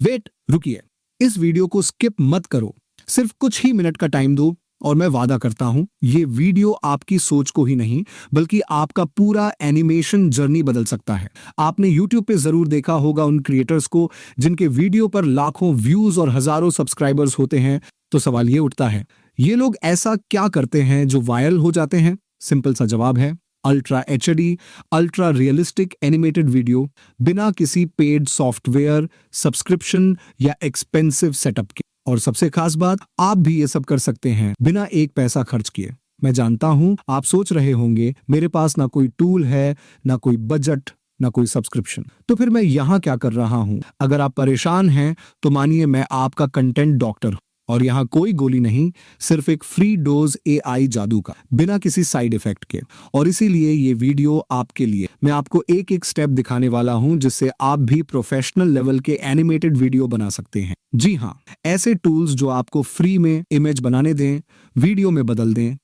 Wait, रुकिए, इस video को स्किप मत करो। सिर्फ कुछ ही मिनट का टाइम दो और मैं वादा करता हूं ये वीडियो आपकी सोच को ही नहीं बल्कि आपका पूरा एनिमेशन जर्नी बदल सकता है। आपने YouTube पे जरूर देखा होगा उन क्रिएटर्स को जिनके वीडियो पर लाखों व्यूज और हजारों सब्सक्राइबर्स होते हैं। तो सवाल ये उठता है, ये लोग ऐसा क्या करते हैं जो वायरल हो जाते हैं? सिंपल सा जवाब है ultra HD, ultra realistic animated video, बिना किसी पेड सॉफ्टवेयर, सब्सक्रिप्शन या एक्सपेंसिव सेटअप के। और सबसे खास बात, आप भी ये सब कर सकते हैं बिना एक पैसा खर्च किए। मैं जानता हूं आप सोच रहे होंगे मेरे पास ना कोई टूल है, ना कोई बजट, ना कोई सब्सक्रिप्शन, तो फिर मैं यहाँ क्या कर रहा हूँ? अगर आप परेशान हैं तो मानिए मैं आपका कंटेंट डॉक्टर हूँ। और यहाँ कोई गोली नहीं, सिर्फ एक फ्री डोज एआई जादू का, बिना किसी साइड इफेक्ट के। और इसीलिए ये वीडियो आपके लिए। मैं आपको एक एक स्टेप दिखाने वाला हूं जिससे आप भी प्रोफेशनल लेवल के एनिमेटेड वीडियो बना सकते हैं। जी हाँ, ऐसे टूल्स जो आपको फ्री में इमेज बनाने दें, वीडियो में बदल दें।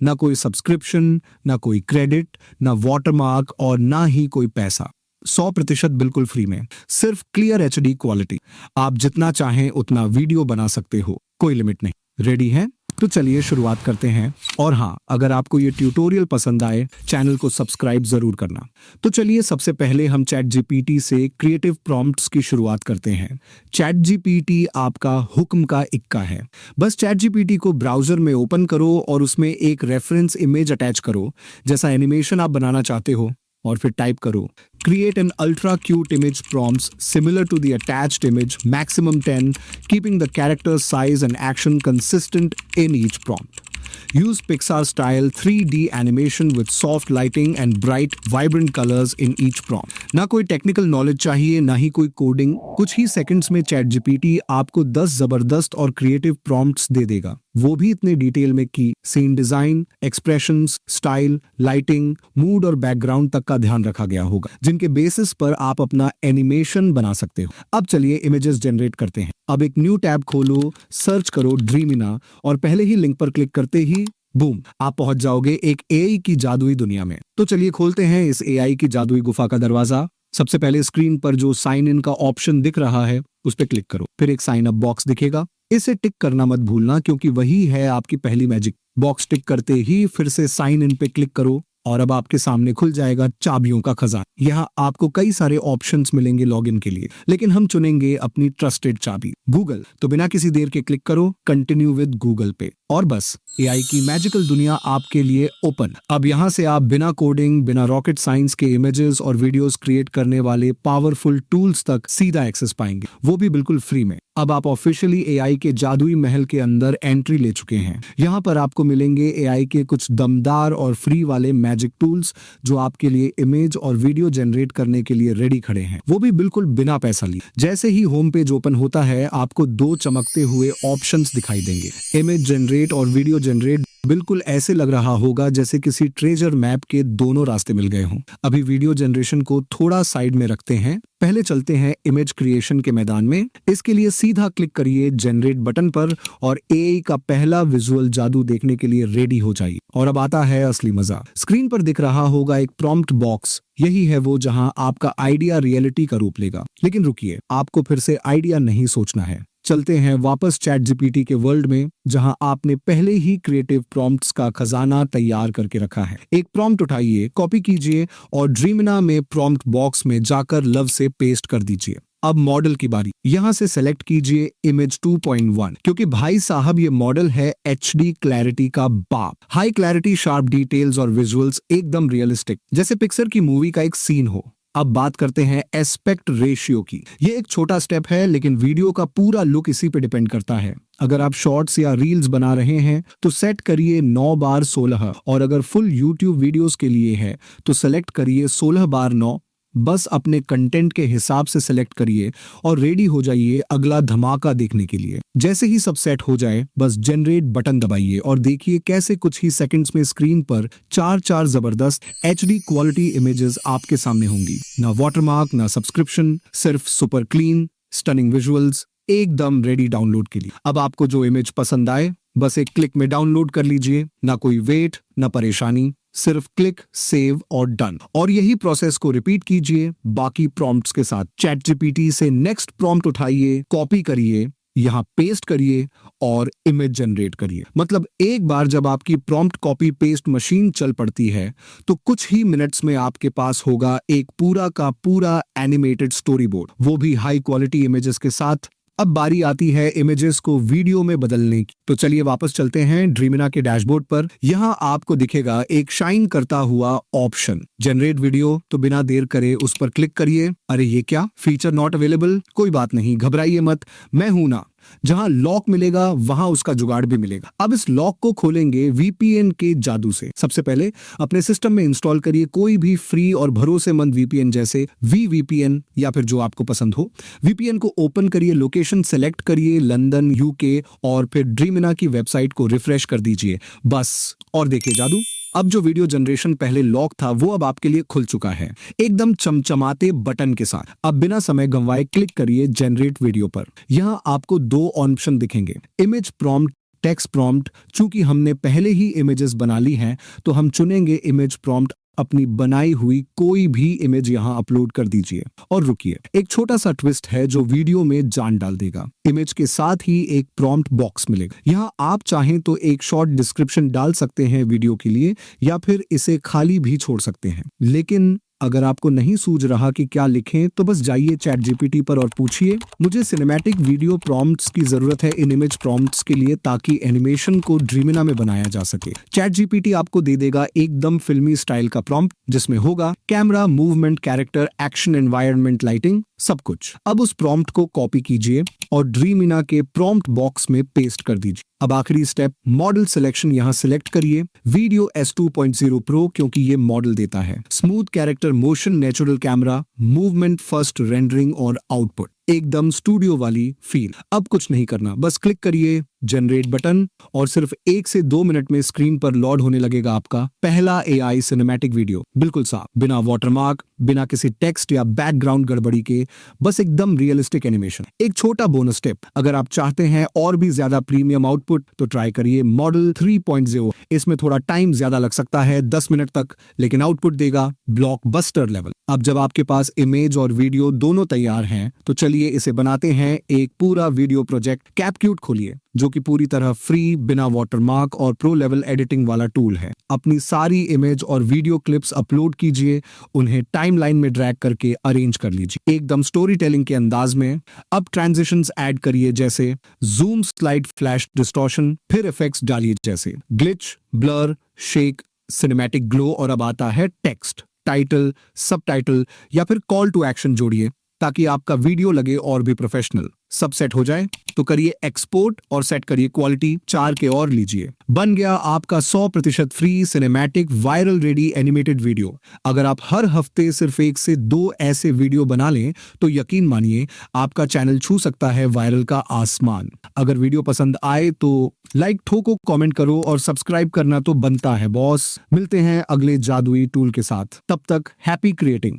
ना कोई सब्सक्रिप्शन, ना कोई क्रेडिट, ना वाटरमार्क और ना ही कोई पैसा। 100% बिल्कुल फ्री में, सिर्फ क्लियर एचडी क्वालिटी। आप जितना चाहें उतना वीडियो बना सकते हो, कोई लिमिट नहीं। रेडी हैं? तो चलिए शुरुआत करते हैं। और हाँ, अगर आपको ये ट्यूटोरियल पसंद आए, चैनल को सब्सक्राइब जरूर करना। तो चलिए सबसे पहले हम चैट जीपीटी से क्रिएटिव प्रॉम्प्ट्स की शुरुआत करते हैं। चैट जीपीटी आपका हुक्म का इक्का है। बस चैट जीपीटी को ब्राउजर में ओपन करो और उसमें एक रेफरेंस इमेज अटैच करो, जैसा एनिमेशन आप बनाना चाहते हो, और फिर टाइप करो create an ultra cute image prompts similar to the attached image, maximum 10, keeping the character size and action consistent in each prompt. Use Pixar style 3D animation with soft lighting and bright vibrant colors in each prompt. ना कोई technical knowledge चाहिए, ना ही कोई coding. कुछ ही seconds में chat GPT आपको 10 जबरदस्त और क्रिएटिव प्रॉम्प्ट्स दे देगा, वो भी इतने डिटेल में कि scene design, expressions, style, lighting, mood और बैकग्राउंड तक का ध्यान रखा गया होगा, जिनके बेसिस पर आप अपना एनिमेशन बना सकते हो। अब चलिए इमेजेस जनरेट करते हैं। अब एक न्यू टैब खोलो, सर्च करो ड्रीमिना और पहले ही लिंक पर क्लिक करते ही बूम, आप पहुंच जाओगे एक एआई की जादुई दुनिया में। तो चलिए खोलते हैं इस एआई की जादुई गुफा का दरवाजा। सबसे पहले स्क्रीन पर जो साइन इन का ऑप्शन दिख रहा है उस पर क्लिक करो। फिर एक साइन अप बॉक्स दिखेगा, इसे टिक करना मत भूलना क्योंकि वही है आपकी पहली मैजिक। बॉक्स टिक करते ही फिर से साइन इन पे क्लिक करो और अब आपके सामने खुल जाएगा चाबियों का खजाना। यहाँ आपको कई सारे ऑप्शंस मिलेंगे लॉगिन के लिए, लेकिन हम चुनेंगे अपनी ट्रस्टेड चाबी गूगल। तो बिना किसी देर के क्लिक करो कंटिन्यू विद गूगल पे और बस एआई की मैजिकल दुनिया आपके लिए ओपन। अब यहाँ से आप बिना कोडिंग, बिना रॉकेट साइंस के इमेजेस और वीडियोस क्रिएट करने वाले पावरफुल टूल्स तक सीधा एक्सेस पाएंगे, वो भी बिल्कुल फ्री में। अब आप ऑफिशियली एआई के जादुई महल के अंदर एंट्री ले चुके हैं। यहाँ पर आपको मिलेंगे एआई के कुछ दमदार और फ्री वाले मैजिक टूल्स जो आपके लिए इमेज और वीडियो जनरेट करने के लिए रेडी खड़े हैं, वो भी बिल्कुल बिना पैसा लिए। जैसे ही होम पेज ओपन होता है आपको 2 चमकते हुए ऑप्शंस दिखाई देंगे, इमेज जनरेट और वीडियो जनरेट। बिल्कुल ऐसे लग रहा होगा जैसे किसी ट्रेजर मैप के दोनों रास्ते मिल गए हों। अभी वीडियो जनरेशन को थोड़ा साइड में रखते हैं, पहले चलते हैं इमेज क्रिएशन के मैदान में। इसके लिए सीधा क्लिक करिए जनरेट बटन पर और एआई का पहला विजुअल जादू देखने के लिए रेडी हो जाइए। और अब आता है असली मजा। स्क्रीन पर दिख रहा होगा एक प्रॉम्प्ट बॉक्स, यही है वो जहां आपका आइडिया रियलिटी का रूप लेगा। लेकिन रुकिए, आपको फिर से आइडिया नहीं सोचना है। चलते हैं वापस चैट जीपीटी के वर्ल्ड में जहां आपने पहले ही क्रिएटिव प्रॉम्प्ट्स का खजाना तैयार करके रखा है। एक प्रॉम्प्ट उठाइए, कॉपी कीजिए और ड्रीमिना में प्रॉम्प्ट बॉक्स में जाकर लव से पेस्ट कर दीजिए। अब मॉडल की बारी। यहाँ से सेलेक्ट कीजिए इमेज 2.1 क्योंकि भाई साहब ये मॉडल है एचडी क्लैरिटी का बाप। हाई क्लैरिटी, शार्प डिटेल्स और विजुअल्स एकदम रियलिस्टिक, जैसे पिक्सर की मूवी का एक सीन हो। अब बात करते हैं एस्पेक्ट रेशियो की। ये एक छोटा स्टेप है लेकिन वीडियो का पूरा लुक इसी पे डिपेंड करता है। अगर आप शॉर्ट्स या रील्स बना रहे हैं तो सेट करिए 9:16 और अगर फुल यूट्यूब वीडियोस के लिए है तो सेलेक्ट करिए 16:9। बस अपने कंटेंट के हिसाब से सेलेक्ट करिए और रेडी हो जाइए अगला धमाका देखने के लिए। जैसे ही सब सेट हो जाए बस जनरेट बटन दबाइए और देखिए कैसे कुछ ही सेकंड्स में स्क्रीन पर 4 जबरदस्त एचडी क्वालिटी इमेजेस आपके सामने होंगी। ना वाटरमार्क, ना सब्सक्रिप्शन, सिर्फ सुपर क्लीन स्टनिंग विजुअल्स, एकदम रेडी डाउनलोड के लिए। अब आपको जो इमेज पसंद आए बस एक क्लिक में डाउनलोड कर लीजिए। ना कोई वेट, ना परेशानी, सिर्फ क्लिक, सेव और डन। और यही प्रोसेस को रिपीट कीजिए बाकी प्रॉम्प्ट्स के साथ। चैट जीपीटी से नेक्स्ट प्रॉम्प्ट उठाइए, कॉपी करिए, यहाँ पेस्ट करिए और इमेज जनरेट करिए। मतलब एक बार जब आपकी प्रॉम्प्ट कॉपी पेस्ट मशीन चल पड़ती है तो कुछ ही मिनट्स में आपके पास होगा एक पूरा का पूरा एनिमेटेड स्टोरी बोर्ड, वो भी हाई क्वालिटी इमेजेस के साथ। अब बारी आती है इमेजेस को वीडियो में बदलने की। तो चलिए वापस चलते हैं ड्रीमिना के डैशबोर्ड पर। यहाँ आपको दिखेगा एक शाइन करता हुआ ऑप्शन, जनरेट वीडियो। तो बिना देर करे उस पर क्लिक करिए। अरे ये क्या, फीचर नॉट अवेलेबल? कोई बात नहीं, घबराइए मत, मैं हूं ना। जहां लॉक मिलेगा वहां उसका जुगाड़ भी मिलेगा। अब इस लॉक को खोलेंगे वीपीएन के जादू से। सबसे पहले अपने सिस्टम में इंस्टॉल करिए कोई भी फ्री और भरोसेमंद वीपीएन, जैसे वीवीपीएन या फिर जो आपको पसंद हो। वीपीएन को ओपन करिए, लोकेशन सेलेक्ट करिए लंदन यूके, और फिर ड्रीमिना की वेबसाइट को रिफ्रेश कर दीजिए। बस, और देखिए जादू, अब जो वीडियो जनरेशन पहले लॉक था वो अब आपके लिए खुल चुका है, एकदम चमचमाते बटन के साथ। अब बिना समय गंवाए क्लिक करिए जनरेट वीडियो पर। यहाँ आपको दो ऑप्शन दिखेंगे, इमेज प्रॉम्प्ट, टेक्स्ट प्रॉम्प्ट। चूंकि हमने पहले ही इमेजेस बना ली हैं तो हम चुनेंगे इमेज प्रॉम्प्ट। अपनी बनाई हुई कोई भी इमेज यहाँ अपलोड कर दीजिए और रुकिए। एक छोटा सा ट्विस्ट है जो वीडियो में जान डाल देगा। इमेज के साथ ही एक प्रॉम्प्ट बॉक्स मिलेगा। यहाँ आप चाहें तो एक शॉर्ट डिस्क्रिप्शन डाल सकते हैं वीडियो के लिए, या फिर इसे खाली भी छोड़ सकते हैं। लेकिन अगर आपको नहीं सूझ रहा कि क्या लिखें तो बस जाइए चैट जीपीटी पर और पूछिए, मुझे सिनेमैटिक वीडियो प्रॉम्प्ट्स की जरूरत है इन इमेज प्रॉम्प्ट्स के लिए, ताकि एनिमेशन को ड्रीमिना में बनाया जा सके। चैट जीपीटी आपको दे देगा एकदम फिल्मी स्टाइल का प्रॉम्प्ट, जिसमें होगा camera, movement, character, action, environment, lighting, सब कुछ। अब उस प्रॉम्प्ट को कॉपी कीजिए और ड्रीमिना के प्रॉम्प्ट बॉक्स में पेस्ट कर दीजिए। अब आखिरी स्टेप, मॉडल सिलेक्शन यहाँ सिलेक्ट करिए, वीडियो S2.0 प्रो, क्योंकि ये मॉडल देता है। Smooth character, motion, natural camera, movement, first rendering और आउटपुट, एकदम स्टूडियो वाली फील। अब कुछ नहीं करना, बस क्लिक करिए जनरेट बटन और सिर्फ 1 से 2 मिनट में स्क्रीन पर लोड होने लगेगा आपका पहला एआई सिनेमैटिक वीडियो। बिल्कुल साफ, बिना वाटरमार्क, बिना किसी टेक्स्ट या बैकग्राउंड गड़बड़ी के, बस एकदम रियलिस्टिक एनिमेशन। एक छोटा बोनस टिप, अगर आप चाहते हैं और भी ज्यादा प्रीमियम आउटपुट तो ट्राई करिए मॉडल 3.0। इसमें थोड़ा टाइम ज्यादा लग सकता है, 10 मिनट तक, लेकिन आउटपुट देगा ब्लॉकबस्टर लेवल। अब जब आपके पास इमेज और वीडियो दोनों तैयार हैं तो चलिए इसे बनाते हैं एक पूरा वीडियो प्रोजेक्ट। कैपक्यूट खोलिए, जो कि पूरी तरह फ्री, बिना वाटरमार्क और प्रो लेवल एडिटिंग वाला टूल है। अपनी सारी इमेज और वीडियो क्लिप्स अपलोड कीजिए, उन्हें टाइमलाइन में ड्रैग करके अरेंज कर लीजिए एकदम स्टोरी टेलिंग के अंदाज में। अब ट्रांजिशंस ऐड करिए, जैसे जूम, स्लाइड, फ्लैश, डिस्टॉर्शन, फिर इफेक्ट्स डालिए जैसे glitch, blur, shake, cinematic glow, और अब आता है टेक्स्ट, टाइटल, सबटाइटल या फिर कॉल टू एक्शन जोड़िए ताकि आपका वीडियो लगे और भी प्रोफेशनल। सब सेट हो जाए तो करिए एक्सपोर्ट और सेट करिए क्वालिटी 4 के और लीजिए। बन गया आपका 100% free cinematic viral ready animated video. अगर आप हर हफ्ते सिर्फ 1 से 2 ऐसे वीडियो बना लें तो यकीन मानिए आपका चैनल छू सकता है वायरल का आसमान। अगर वीडियो पसंद आए तो लाइक ठोको, कमेंट करो और सब्सक्राइब करना तो बनता है बॉस। मिलते हैं अगले जादुई टूल के साथ, तब तक हैप्पी क्रिएटिंग।